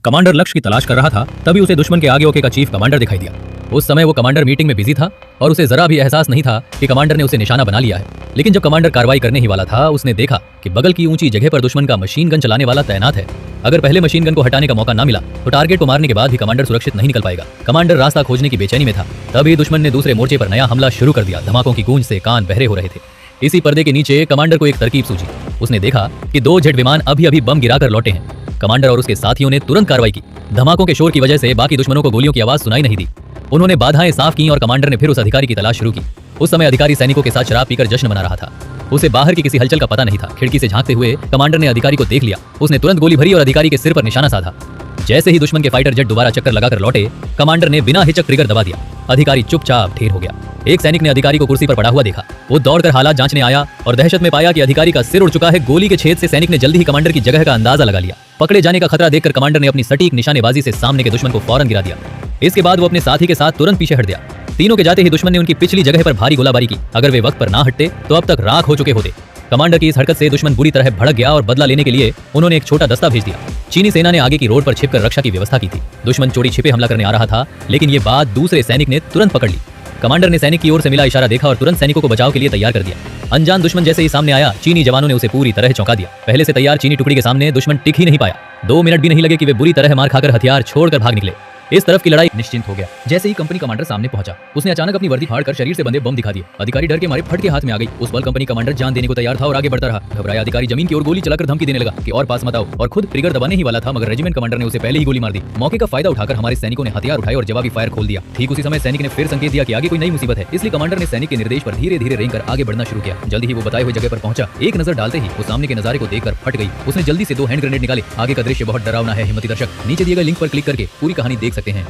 Commander लक्ष्य की तलाश कर रहा था, तभी उसे दुश्मन के आगे ओके का चीफ कमांडर दिखाई दिया। उस समय वो कमांडर मीटिंग में बिजी था और उसे जरा भी एहसास नहीं था कि कमांडर ने उसे निशाना बना लिया है। लेकिन जब कमांडर कार्रवाई करने ही वाला था, उसने देखा कि बगल की ऊंची जगह पर दुश्मन का मशीन गन चलाने वाला तैनात है। अगर पहले मशीन गन को हटाने का मौका ना मिला तो टारगेट को मारने के बाद भी कमांडर सुरक्षित नहीं निकल पाएगा। कमांडर रास्ता खोजने की बेचैनी में था, तभी दुश्मन ने दूसरे मोर्चे पर नया हमला शुरू कर दिया। धमाकों की गूंज से कान बहरे हो रहे थे। इसी पर्दे के नीचे कमांडर को एक तरकीब सूझी। उसने देखा कि 2 जेट विमान अभी अभी बम गिराकर लौटे हैं। कमांडर और उसके साथियों ने तुरंत कार्रवाई की। धमाकों के शोर की वजह से बाकी दुश्मनों को गोलियों की आवाज सुनाई नहीं दी। उन्होंने बाधाएं साफ की और कमांडर ने फिर उस अधिकारी की तलाश शुरू की। उस समय अधिकारी सैनिकों के साथ शराब पीकर जश्न मना रहा था। उसे बाहर की किसी हलचल का पता नहीं था। खिड़की से झांकते हुए कमांडर ने अधिकारी को देख लिया। उसने तुरंत गोली भरी और अधिकारी के सिर पर निशाना साधा। जैसे ही दुश्मन के फाइटर जेट दोबारा चक्कर लगाकर लौटे, कमांडर ने बिना हिचक ट्रिगर दबा दिया। अधिकारी चुपचाप ढेर हो गया। एक सैनिक ने अधिकारी को कुर्सी पर पड़ा हुआ देखा। वो दौड़कर हालात जांचने आया और दहशत में पाया कि अधिकारी का सिर उड़ चुका है। गोली के छेद से सैनिक ने जल्दी ही कमांडर की जगह का अंदाजा लगा लिया। पकड़े जाने का खतरा देखकर कमांडर ने अपनी सटीक निशानेबाजी से सामने के दुश्मन को फौरन गिरा दिया। इसके बाद वो अपने साथी के साथ तुरंत पीछे हट गया। तीनों के जाते ही दुश्मन ने उनकी पिछली जगह पर भारी गोलाबारी की। अगर वे वक्त पर ना हटते तो अब तक राख हो चुके होते। कमांडर की इस हरकत से दुश्मन बुरी तरह भड़क गया और बदला लेने के लिए उन्होंने एक छोटा दस्ता भेज दिया। चीनी सेना ने आगे की रोड पर छिपकर रक्षा की व्यवस्था की थी। दुश्मन चोरी छिपे हमला करने आ रहा था, लेकिन ये बात दूसरे सैनिक ने तुरंत पकड़ ली। कमांडर ने सैनिक की ओर से मिला इशारा देखा और तुरंत सैनिकों को बचाव के लिए तैयार कर दिया। अनजान दुश्मन जैसे ही सामने आया, चीनी जवानों ने उसे पूरी तरह चौंका दिया। पहले से तैयार चीनी टुकड़ी के सामने दुश्मन टिक ही नहीं पाया। 2 मिनट भी नहीं लगे कि वे बुरी तरह मार खाकर हथियार छोड़कर भाग निकले। इस तरफ की लड़ाई निश्चिंत हो गया। जैसे ही कंपनी कमांडर सामने पहुंचा, उसने अचानक अपनी वर्दी फाड़कर शरीर से बंधे बम दिखा दिए। अधिकारी डर के मारे फट के हाथ में आ गई। उस पल कंपनी कमांडर जान देने को तैयार था और आगे बढ़ता रहा। घबराया अधिकारी जमीन की ओर गोली चलाकर धमकी देने लगा कि और पास मत आओ, और खुद ट्रिगर दबाने ही वाला था, मगर रेजिमेंट कमांडर ने उसे पहले ही गोली मार दी। मौके का फायदा उठाकर हमारे सैनिकों ने हथियार उठाए और जवाबी फायर खोल दिया। ठीक उसी समय सैनिक ने फिर संकेत दिया कि आगे कोई नई मुसीबत है। इसलिए कमांडर ने सैनिक के निर्देश पर धीरे धीरे रेंग कर आगे बढ़ना शुरू किया। जल्दी ही वो बताए हुए जगह पर पहुंचा। एक नजर डालते ही वो सामने के नजारे को देखकर फट गई। उसने जल्दी से 2 हैंड ग्रेनेड निकाले। आगे का दृश्य बहुत डरावना है हिम्मती दर्शक। नीचे दिए गए लिंक पर क्लिक करके पूरी कहानी देख सकते हैं।